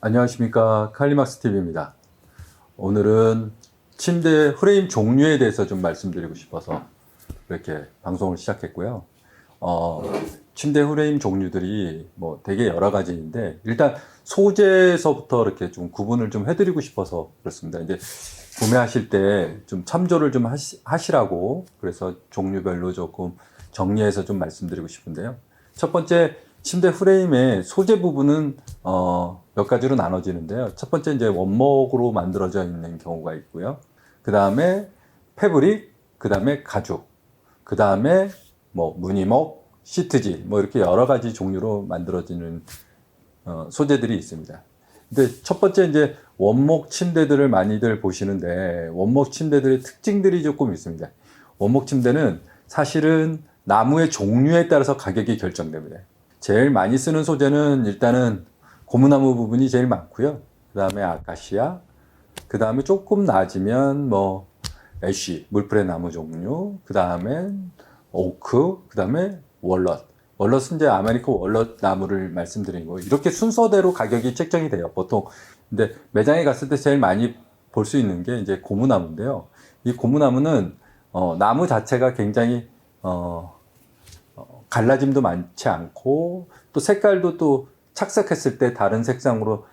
안녕하십니까, 칼리막스 TV입니다. 오늘은 침대 프레임 종류에 대해서 좀 말씀드리고 싶어서 이렇게 방송을 시작했고요. 침대 프레임 종류들이 뭐 되게 여러 가지인데, 일단 소재에서부터 이렇게 좀 구분을 좀 해드리고 싶어서 그렇습니다. 이제 구매하실 때 좀 참조를 좀 하시라고, 그래서 종류별로 조금 정리해서 좀 말씀드리고 싶은데요. 첫 번째, 침대 프레임의 소재 부분은 몇 가지로 나눠지는데요. 첫 번째 이제 원목으로 만들어져 있는 경우가 있고요. 그 다음에 패브릭, 그 다음에 가죽, 그 다음에 뭐 무늬목, 시트지, 뭐 이렇게 여러 가지 종류로 만들어지는 소재들이 있습니다. 근데 첫 번째 이제 원목 침대들을 많이들 보시는데, 원목 침대들의 특징들이 조금 있습니다. 원목 침대는 사실은 나무의 종류에 따라서 가격이 결정됩니다. 제일 많이 쓰는 소재는 일단은 고무나무 부분이 제일 많고요. 그 다음에 아카시아, 그 다음에 조금 낮으면 뭐 애쉬, 물풀의 나무 종류, 그 다음에 오크, 그 다음에 월넛. 월넛은 이제 아메리칸 월넛 나무를 말씀드린 거예요. 이렇게 순서대로 가격이 책정이 돼요, 보통. 근데 매장에 갔을 때 제일 많이 볼 수 있는 게 이제 고무나무인데요. 이 고무나무는 나무 자체가 굉장히 갈라짐도 많지 않고, 또 색깔도 또 착색했을 때 다른 색상으로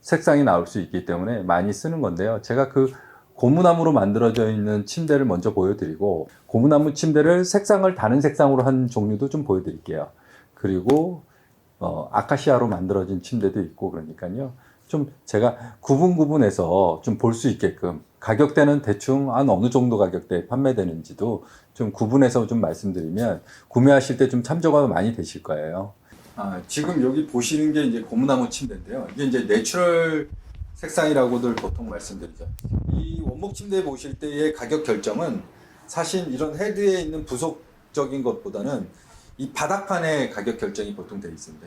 색상이 나올 수 있기 때문에 많이 쓰는 건데요. 제가 그 고무나무로 만들어져 있는 침대를 먼저 보여드리고, 고무나무 침대를 색상을 다른 색상으로 한 종류도 좀 보여드릴게요. 그리고 아카시아로 만들어진 침대도 있고, 그러니까요. 좀 제가 구분해서 좀 볼 수 있게끔, 가격대는 대충 한 어느 정도 가격대에 판매되는지도 좀 구분해서 좀 말씀드리면 구매하실 때 좀 참조가 많이 되실 거예요. 지금 여기 보시는 게 이제 고무나무 침대인데요. 이게 이제 내추럴 색상이라고들 보통 말씀드리죠. 이 원목 침대 보실 때의 가격 결정은 사실 이런 헤드에 있는 부속적인 것보다는 이 바닥판의 가격 결정이 보통 되어 있습니다.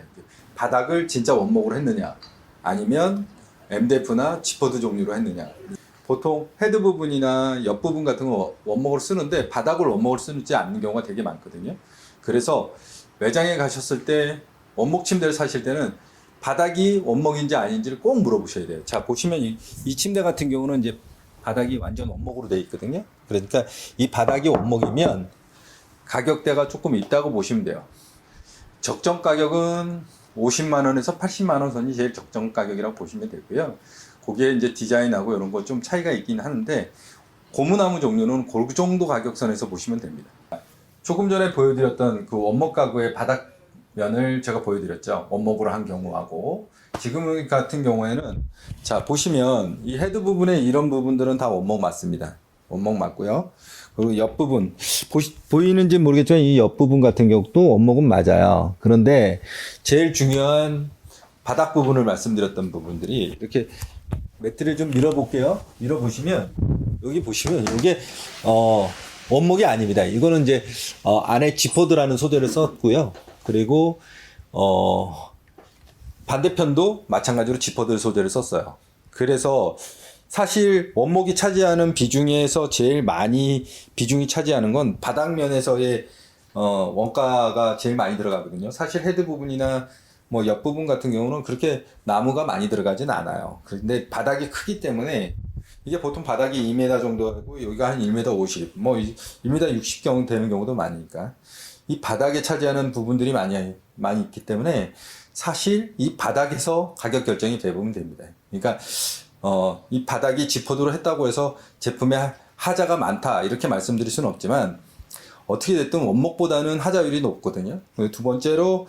바닥을 진짜 원목으로 했느냐, 아니면 MDF나 지퍼드 종류로 했느냐. 보통 헤드 부분이나 옆 부분 같은 거 원목으로 쓰는데 바닥을 원목으로 쓰지 않는 경우가 되게 많거든요. 그래서 매장에 가셨을 때 원목 침대를 사실 때는 바닥이 원목인지 아닌지를 꼭 물어보셔야 돼요. 자, 보시면 이 침대 같은 경우는 이제 바닥이 완전 원목으로 되어 있거든요. 그러니까 이 바닥이 원목이면 가격대가 조금 있다고 보시면 돼요. 적정 가격은 50만 원에서 80만 원 선이 제일 적정 가격이라고 보시면 되고요. 거기에 이제 디자인하고 이런 거 좀 차이가 있긴 하는데, 고무나무 종류는 그 정도 가격선에서 보시면 됩니다. 조금 전에 보여드렸던 그 원목 가구의 바닥면을 제가 보여드렸죠. 원목으로 한 경우하고, 지금 같은 경우에는 자 보시면 이 헤드 부분의 이런 부분들은 다 원목 맞습니다. 원목 맞고요. 그리고 옆부분 보이는지 모르겠지만 이 옆부분 같은 경우도 원목은 맞아요. 그런데 제일 중요한 바닥 부분을 말씀드렸던 부분들이, 이렇게 매트를 좀 밀어볼게요. 밀어보시면 여기 보시면 이게 원목이 아닙니다. 이거는 이제 안에 지퍼드라는 소재를 썼고요. 그리고 반대편도 마찬가지로 지퍼드 소재를 썼어요. 그래서 사실 원목이 차지하는 비중에서 제일 많이 비중이 차지하는 건 바닥면에서의 원가가 제일 많이 들어가거든요. 사실 헤드 부분이나 뭐 옆부분 같은 경우는 그렇게 나무가 많이 들어가진 않아요. 그런데 바닥이 크기 때문에, 이게 보통 바닥이 2m 정도 하고 여기가 한 1m 50, 뭐 1m 60 정도 되는 경우도 많으니까 이 바닥에 차지하는 부분들이 많이 있기 때문에 사실 이 바닥에서 가격 결정이 대부분 됩니다. 그러니까 이 바닥이 지퍼드로 했다고 해서 제품에 하자가 많다 이렇게 말씀드릴 수는 없지만, 어떻게 됐든 원목보다는 하자율이 높거든요. 두 번째로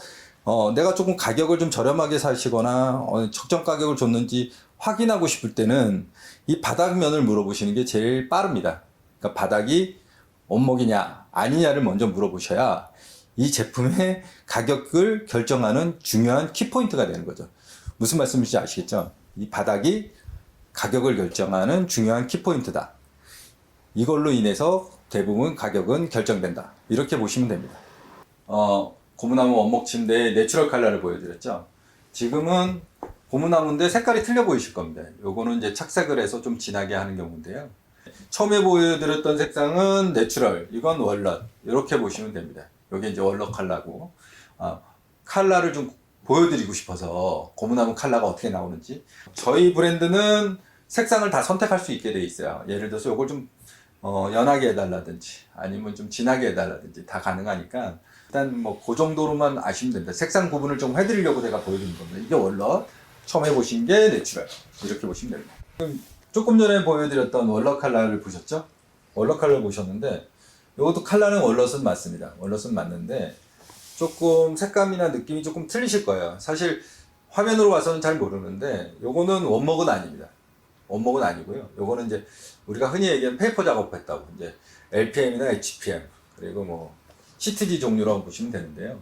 내가 조금 가격을 좀 저렴하게 사시거나 적정 가격을 줬는지 확인하고 싶을 때는 이 바닥면을 물어보시는 게 제일 빠릅니다. 그러니까 바닥이 원목이냐 아니냐를 먼저 물어보셔야 이 제품의 가격을 결정하는 중요한 키포인트가 되는 거죠. 무슨 말씀인지 아시겠죠? 이 바닥이 가격을 결정하는 중요한 키포인트다. 이걸로 인해서 대부분 가격은 결정된다. 이렇게 보시면 됩니다. 고무나무 원목 침대의 내추럴 컬러를 보여드렸죠. 지금은 고무나무인데 색깔이 틀려 보이실 겁니다. 요거는 이제 착색을 해서 좀 진하게 하는 경우인데요. 처음에 보여드렸던 색상은 내추럴, 이건 월넛. 이렇게 보시면 됩니다. 여기 이제 월넛 컬러고, 컬러를 좀 보여드리고 싶어서 고무나무 칼라가 어떻게 나오는지. 저희 브랜드는 색상을 다 선택할 수 있게 돼 있어요. 예를 들어서 이걸 좀 연하게 해달라든지 아니면 좀 진하게 해달라든지 다 가능하니까 일단 뭐 그 정도로만 아시면 됩니다. 색상 구분을 좀 해드리려고 제가 보여드린 겁니다. 이게 월넛, 처음 해보신 게 내추럴, 이렇게 보시면 됩니다. 조금 전에 보여드렸던 월넛 컬러를 보셨죠? 월넛 컬러를 보셨는데 이것도 컬러는 월넛은 맞습니다. 월넛은 맞는데 조금 색감이나 느낌이 조금 틀리실 거예요. 사실 화면으로 봐서는 잘 모르는데 요거는 원목은 아닙니다. 원목은 아니고요. 요거는 이제 우리가 흔히 얘기하는 페이퍼 작업했다고 이제 LPM이나 HPM 그리고 뭐 CTG 종류라고 보시면 되는데요.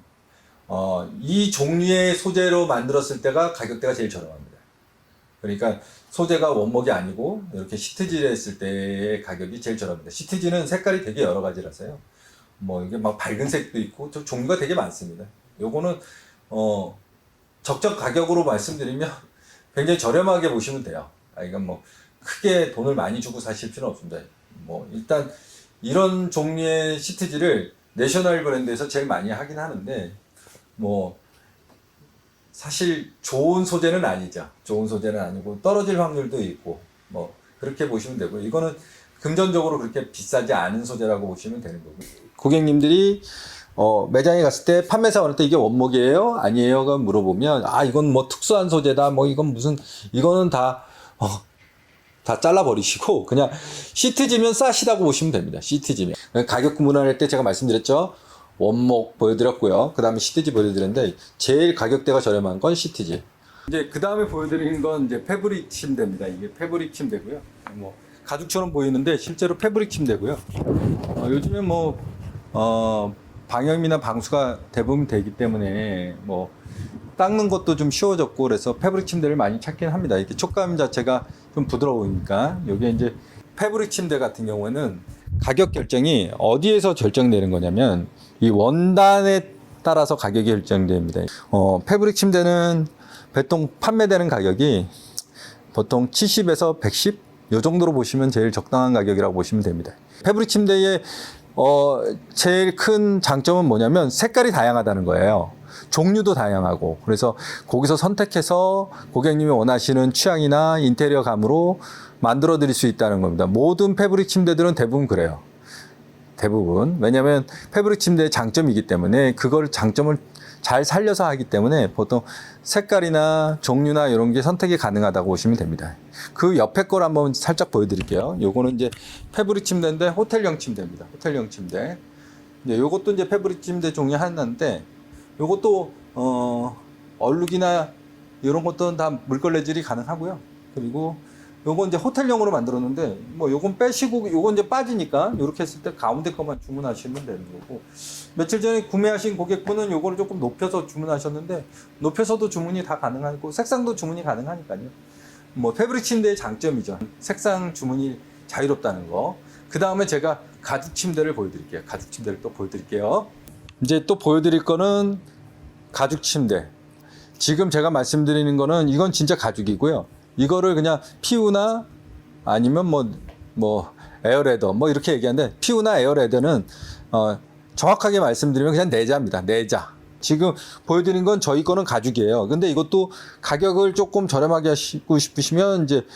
이 종류의 소재로 만들었을 때가 가격대가 제일 저렴합니다. 그러니까 소재가 원목이 아니고 이렇게 CTG를 했을 때의 가격이 제일 저렴합니다. CTG는 색깔이 되게 여러 가지라서요. 뭐 이게 막 밝은 색도 있고 종류가 되게 많습니다. 요거는 적적 가격으로 말씀드리면 굉장히 저렴하게 보시면 돼요. 이건 뭐 크게 돈을 많이 주고 사실 필요는 없습니다. 뭐 일단 이런 종류의 CTG를 내셔널 브랜드에서 제일 많이 하긴 하는데 뭐 사실 좋은 소재는 아니죠. 좋은 소재는 아니고 떨어질 확률도 있고 뭐 그렇게 보시면 되고요. 이거는 금전적으로 그렇게 비싸지 않은 소재라고 보시면 되는 거고요. 고객님들이 매장에 갔을 때 판매사원한테 이게 원목이에요? 아니에요가 물어보면 이건 뭐 특수한 소재다 뭐 이건 무슨 이거는 다 잘라버리시고 그냥 시트지면 싸시다고 보시면 됩니다. 시트지면 가격 구분할 때 제가 말씀드렸죠. 원목 보여드렸고요. 그 다음에 시트지 보여드렸는데 제일 가격대가 저렴한 건 시트지. 이제 그 다음에 보여드리는 건 이제 패브릭 침대입니다. 이게 패브릭 침대고요. 뭐 가죽처럼 보이는데 실제로 패브릭 침대고요. 요즘에 뭐 방염이나 방수가 대부분 되기 때문에 뭐 닦는 것도 좀 쉬워졌고 그래서 패브릭 침대를 많이 찾긴 합니다. 이렇게 촉감 자체가 좀 부드러우니까. 여기 이제 패브릭 침대 같은 경우에는 가격 결정이 어디에서 결정되는 거냐면 이 원단에 따라서 가격이 결정됩니다. 패브릭 침대는 보통 판매되는 가격이 보통 70에서 110? 요 정도로 보시면 제일 적당한 가격이라고 보시면 됩니다. 패브릭 침대의 제일 큰 장점은 뭐냐면 색깔이 다양하다는 거예요. 종류도 다양하고 그래서 거기서 선택해서 고객님이 원하시는 취향이나 인테리어 감으로 만들어 드릴 수 있다는 겁니다. 모든 패브릭 침대들은 대부분 그래요. 대부분. 왜냐하면 패브릭 침대의 장점이기 때문에 그걸 장점을 잘 살려서 하기 때문에 보통 색깔이나 종류나 이런 게 선택이 가능하다고 보시면 됩니다. 그 옆에 걸 한번 살짝 보여드릴게요. 요거는 이제 패브릭 침대인데 호텔형 침대입니다. 호텔형 침대. 이제 요것도 이제 패브릭 침대 종류 하나인데 요것도 얼룩이나 이런 것도 다 물걸레질이 가능하고요. 그리고 요건 이제 호텔용으로 만들었는데 뭐 요건 빼시고 요건 이제 빠지니까 요렇게 했을 때 가운데 것만 주문하시면 되는 거고 며칠 전에 구매하신 고객분은 요거를 조금 높여서 주문하셨는데 높여서도 주문이 다 가능하고 색상도 주문이 가능하니까요. 뭐 패브릭 침대의 장점이죠. 색상 주문이 자유롭다는 거. 그 다음에 제가 가죽 침대를 보여드릴게요. 가죽 침대를 또 보여드릴게요. 이제 또 보여드릴 거는 가죽 침대. 지금 제가 말씀드리는 거는 이건 진짜 가죽이고요. 이거를 그냥 피우나 아니면 뭐 에어레더 뭐 이렇게 얘기하는데 피우나 에어레더는 정확하게 말씀드리면 그냥 내자입니다. 내자. 지금 보여드린 건 저희 거는 가죽이에요. 근데 이것도 가격을 조금 저렴하게 하시고 싶으시면 이제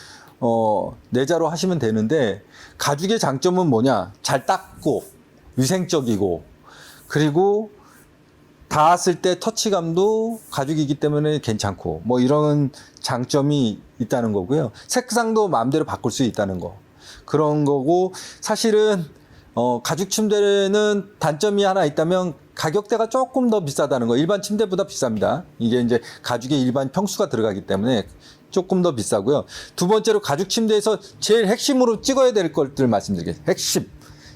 내자로 하시면 되는데 가죽의 장점은 뭐냐? 잘 닦고 위생적이고 그리고 닿았을 때 터치감도 가죽이기 때문에 괜찮고 뭐 이런 장점이 있다는 거고요. 색상도 마음대로 바꿀 수 있다는 거. 그런 거고 사실은 가죽 침대는 단점이 하나 있다면 가격대가 조금 더 비싸다는 거. 일반 침대보다 비쌉니다. 이게 이제 가죽에 일반 평수가 들어가기 때문에 조금 더 비싸고요. 두 번째로 가죽 침대에서 제일 핵심으로 찍어야 될 것들 말씀드리겠습니다. 핵심.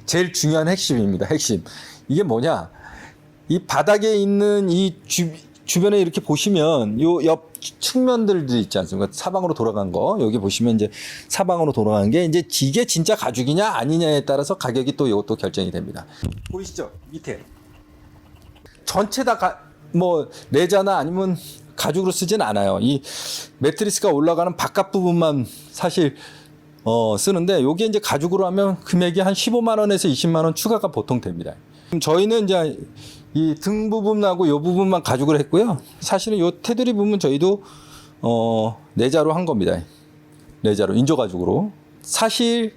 제일 중요한 핵심입니다. 핵심. 이게 뭐냐? 이 바닥에 있는 이 주변에 이렇게 보시면 요 옆 측면들도 있지 않습니까? 사방으로 돌아간 거. 여기 보시면 이제 사방으로 돌아간 게 이제 이게 진짜 가죽이냐 아니냐에 따라서 가격이 또 이것도 결정이 됩니다. 보이시죠? 밑에. 전체 다 뭐 레자나 아니면 가죽으로 쓰진 않아요. 이 매트리스가 올라가는 바깥 부분만 사실 쓰는데 요게 이제 가죽으로 하면 금액이 한 15만 원에서 20만 원 추가가 보통 됩니다. 저희는 이제 이 등 부분하고 이 부분만 가죽을 했고요. 사실은 이 테두리 부분 저희도 내자로 한 겁니다. 내자로 인조 가죽으로. 사실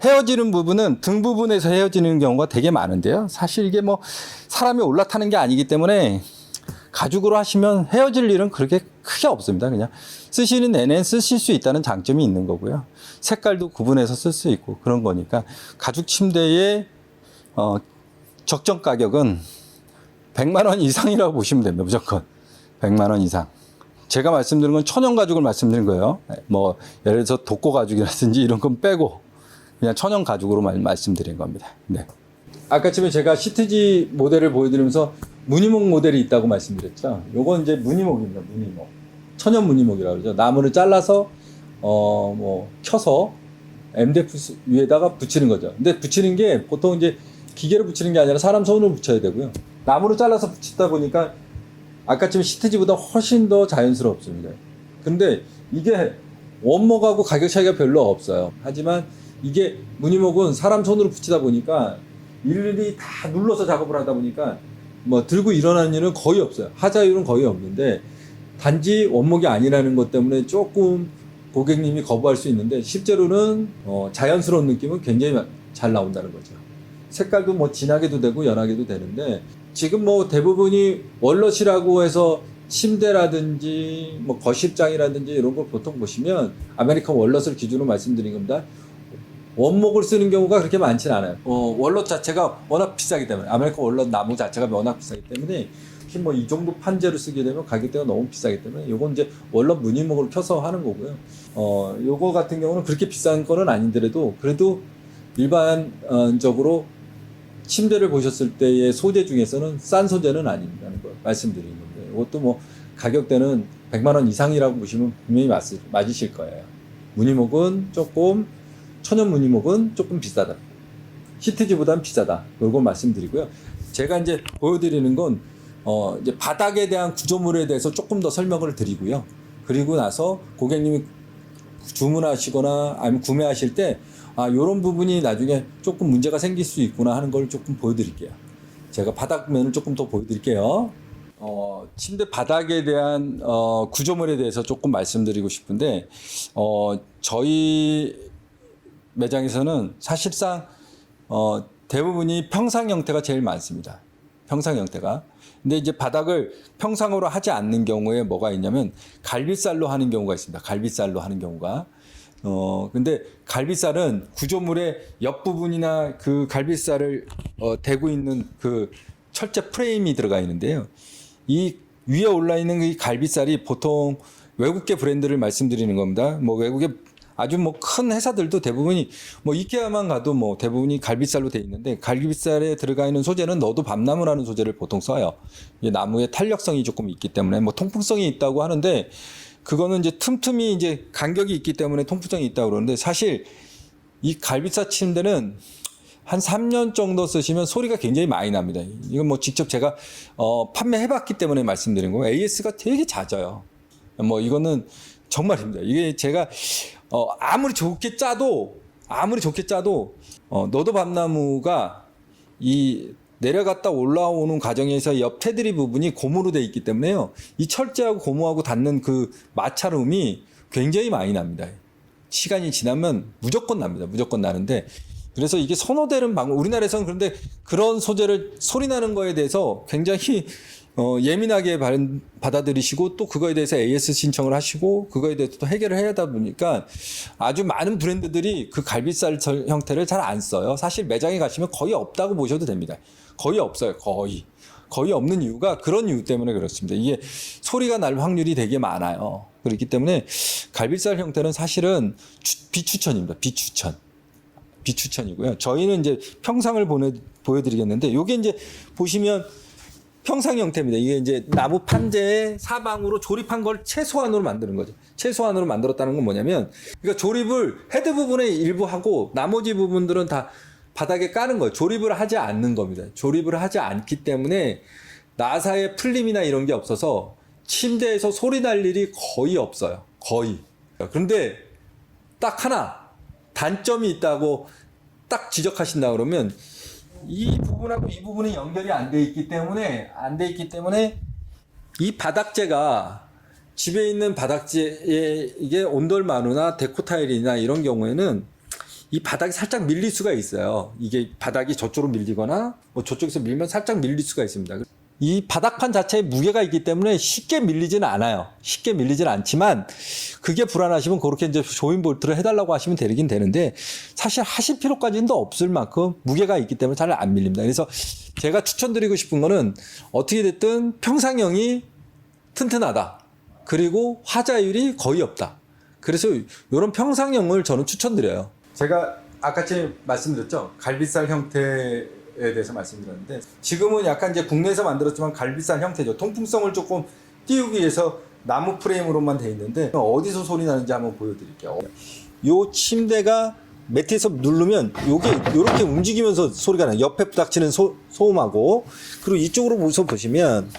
헤어지는 부분은 등 부분에서 헤어지는 경우가 되게 많은데요. 사실 이게 뭐 사람이 올라타는 게 아니기 때문에 가죽으로 하시면 헤어질 일은 그렇게 크게 없습니다. 그냥 쓰시는 내내 쓰실 수 있다는 장점이 있는 거고요. 색깔도 구분해서 쓸 수 있고 그런 거니까 가죽 침대의 적정 가격은 100만 원 이상이라고 보시면 됩니다. 무조건 100만 원 이상. 제가 말씀드린 건 천연 가죽을 말씀드린 거예요. 뭐 예를 들어서 독고 가죽이라든지 이런 건 빼고 그냥 천연 가죽으로 말씀드린 겁니다. 네. 아까쯤에 제가 시트지 모델을 보여드리면서 무늬목 모델이 있다고 말씀드렸죠. 요건 이제 무늬목입니다. 무늬목. 천연 무늬목이라고 그러죠. 나무를 잘라서 뭐 켜서 MDF 위에다가 붙이는 거죠. 근데 붙이는 게 보통 이제 기계로 붙이는 게 아니라 사람 손으로 붙여야 되고요. 나무를 잘라서 붙이다 보니까 아까쯤 시트지보다 훨씬 더 자연스럽습니다. 근데 이게 원목하고 가격 차이가 별로 없어요. 하지만 이게 무늬목은 사람 손으로 붙이다 보니까 일일이 다 눌러서 작업을 하다 보니까 뭐 들고 일어나는 일은 거의 없어요. 하자율은 거의 없는데 단지 원목이 아니라는 것 때문에 조금 고객님이 거부할 수 있는데 실제로는 자연스러운 느낌은 굉장히 잘 나온다는 거죠. 색깔도 뭐 진하게도 되고 연하게도 되는데 지금 뭐 대부분이 월넛이라고 해서 침대라든지 뭐 거실장이라든지 이런 걸 보통 보시면 아메리칸 월넛을 기준으로 말씀드린 겁니다. 원목을 쓰는 경우가 그렇게 많지는 않아요. 월넛 자체가 워낙 비싸기 때문에 아메리칸 월넛 나무 자체가 워낙 비싸기 때문에 특히 뭐 이 정도 판재로 쓰게 되면 가격대가 너무 비싸기 때문에 요건 이제 월넛 무늬목을 켜서 하는 거고요. 요거 같은 경우는 그렇게 비싼 거는 아닌데라도 그래도 일반적으로 침대를 보셨을 때의 소재 중에서는 싼 소재는 아닌다는 걸 말씀드리는 건데 이것도 뭐 가격대는 100만 원 이상이라고 보시면 분명히 맞으실 거예요. 무늬목은 조금 천연 무늬목은 조금 비싸다. 시트지보다는 비싸다. 이걸 말씀드리고요. 제가 이제 보여드리는 건 이제 바닥에 대한 구조물에 대해서 조금 더 설명을 드리고요. 그리고 나서 고객님이 주문하시거나 아니면 구매하실 때 요런 부분이 나중에 조금 문제가 생길 수 있구나 하는 걸 조금 보여드릴게요. 제가 바닥면을 조금 더 보여드릴게요. 침대 바닥에 대한 구조물에 대해서 조금 말씀드리고 싶은데 저희 매장에서는 사실상 대부분이 평상 형태가 제일 많습니다. 평상 형태가. 근데 이제 바닥을 평상으로 하지 않는 경우에 뭐가 있냐면 갈비살로 하는 경우가 있습니다. 갈비살로 하는 경우가. 근데 갈비살은 구조물의 옆부분이나 그 갈비살을 대고 있는 그 철제 프레임이 들어가 있는데요. 이 위에 올라 있는 이 갈비살이 보통 외국계 브랜드를 말씀드리는 겁니다. 뭐 외국의 아주 뭐 큰 회사들도 대부분이 뭐 이케아만 가도 뭐 대부분이 갈비살로 돼 있는데 갈비살에 들어가 있는 소재는 너도 밤나무라는 소재를 보통 써요. 이게 나무의 탄력성이 조금 있기 때문에 뭐 통풍성이 있다고 하는데 그거는 이제 틈틈이 이제 간격이 있기 때문에 통풍성이 있다고 그러는데 사실 이 갈비살 침대는 한 3년 정도 쓰시면 소리가 굉장히 많이 납니다. 이건 뭐 직접 제가 판매해봤기 때문에 말씀드린 거고 AS가 되게 잦아요. 뭐 이거는 정말입니다. 이게 제가 아무리 좋게 짜도 너도 밤나무가 이 내려갔다 올라오는 과정에서 옆 테두리 부분이 고무로 되어 있기 때문에요. 이 철제하고 고무하고 닿는 그 마찰음이 굉장히 많이 납니다. 시간이 지나면 무조건 납니다. 무조건 나는데 그래서 이게 선호되는 방법 우리나라에서는 그런데 그런 소재를 소리 나는 거에 대해서 굉장히 예민하게 받아들이시고 또 그거에 대해서 AS 신청을 하시고 그거에 대해서 또 해결을 해야 하다 보니까 아주 많은 브랜드들이 그 갈비살 형태를 잘 안 써요. 사실 매장에 가시면 거의 없다고 보셔도 됩니다. 거의 없어요. 거의 없는 이유가 그런 이유 때문에 그렇습니다. 이게 소리가 날 확률이 되게 많아요. 그렇기 때문에 갈비살 형태는 사실은 비추천입니다. 비추천이고요. 저희는 이제 평상을 보여드리겠는데 요게 이제 보시면 평상 형태입니다. 이게 이제 나무 판재에 사방으로 조립한 걸 최소한으로 만드는 거죠. 최소한으로 만들었다는 건 뭐냐면, 그러니까 조립을 헤드 부분에 일부 하고 나머지 부분들은 다 바닥에 까는 거예요. 조립을 하지 않는 겁니다. 조립을 하지 않기 때문에 나사의 풀림이나 이런 게 없어서 침대에서 소리 날 일이 거의 없어요. 거의. 그런데 딱 하나 단점이 있다고 딱 지적하신다 그러면 이 부분하고 이 부분이 연결이 안 돼 있기 때문에 이 바닥재가 집에 있는 바닥재에 이게 온돌마루나 데코타일이나 이런 경우에는 이 바닥이 살짝 밀릴 수가 있어요. 이게 바닥이 저쪽으로 밀리거나 뭐 저쪽에서 밀면 살짝 밀릴 수가 있습니다. 이 바닥판 자체에 무게가 있기 때문에 쉽게 밀리지는 않아요. 쉽게 밀리지는 않지만 그게 불안하시면 그렇게 이제 조인 볼트를 해달라고 하시면 되긴 되는데 사실 하실 필요까지는 없을 만큼 무게가 있기 때문에 잘 안 밀립니다. 그래서 제가 추천드리고 싶은 거는 어떻게 됐든 평상형이 튼튼하다. 그리고 화자율이 거의 없다. 그래서 이런 평상형을 저는 추천드려요. 제가 아까 말씀드렸죠. 갈비살 형태에 대해서 말씀드렸는데 지금은 약간 이제 국내에서 만들었지만 갈비살 형태죠. 통풍성을 조금 띄우기 위해서 나무 프레임으로만 돼 있는데 어디서 소리 나는지 한번 보여드릴게요. 요 침대가 매트에서 누르면 요게 이렇게 움직이면서 소리가 나요. 옆에 부닥치는 소음하고 그리고 이쪽으로 보시면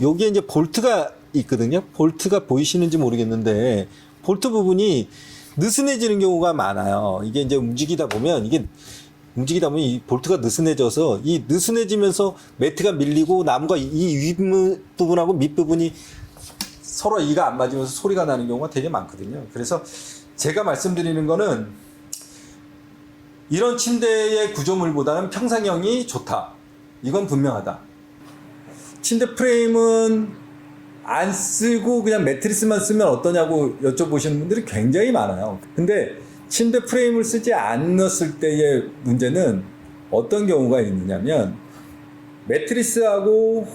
요게 이제 볼트가 있거든요. 볼트가 보이시는지 모르겠는데 볼트 부분이 느슨해지는 경우가 많아요. 이게 이제 움직이다 보면 이 볼트가 느슨해져서 이 느슨해지면서 매트가 밀리고 나무가 이 윗부분하고 밑부분이 서로 이가 안 맞으면서 소리가 나는 경우가 되게 많거든요. 그래서 제가 말씀드리는 거는 이런 침대의 구조물보다는 평상형이 좋다. 이건 분명하다. 침대 프레임은 안 쓰고 그냥 매트리스만 쓰면 어떠냐고 여쭤보시는 분들이 굉장히 많아요. 근데 침대 프레임을 쓰지 않았을 때의 문제는 어떤 경우가 있느냐면 매트리스하고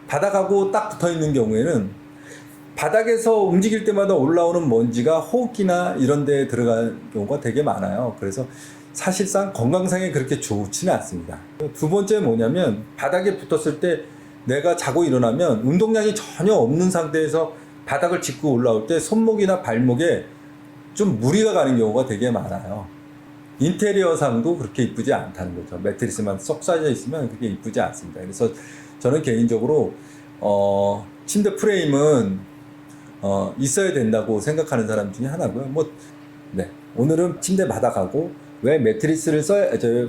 바닥하고 딱 붙어 있는 경우에는 바닥에서 움직일 때마다 올라오는 먼지가 호흡기나 이런 데에 들어가는 경우가 되게 많아요. 그래서 사실상 건강상에 그렇게 좋지는 않습니다. 두 번째 뭐냐면 바닥에 붙었을 때 내가 자고 일어나면 운동량이 전혀 없는 상태에서 바닥을 짚고 올라올 때 손목이나 발목에 좀 무리가 가는 경우가 되게 많아요. 인테리어상도 그렇게 이쁘지 않다는 거죠. 매트리스만 쏙 쌓여 있으면 그게 이쁘지 않습니다. 그래서 저는 개인적으로 침대 프레임은 있어야 된다고 생각하는 사람 중에 하나고요. 오늘은 침대 바닥하고 왜 매트리스를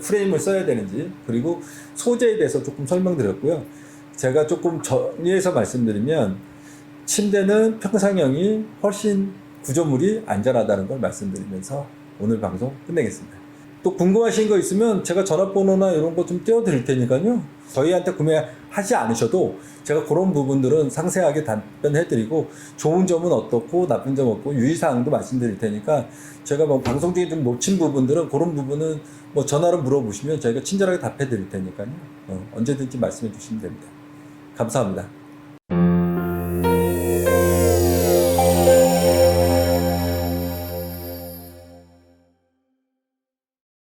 프레임을 써야 되는지 그리고 소재에 대해서 조금 설명드렸고요. 제가 조금 정리해서 말씀드리면 침대는 평상형이 훨씬 구조물이 안전하다는 걸 말씀드리면서 오늘 방송 끝내겠습니다. 또 궁금하신 거 있으면 제가 전화번호나 이런 거 좀 띄워드릴 테니까요. 저희한테 구매하지 않으셔도 제가 그런 부분들은 상세하게 답변해드리고 좋은 점은 어떻고 나쁜 점 없고 유의사항도 말씀드릴 테니까 제가 뭐 방송 중에 좀 놓친 부분들은 그런 부분은 뭐 전화로 물어보시면 저희가 친절하게 답해드릴 테니까요. 언제든지 말씀해 주시면 됩니다. 감사합니다.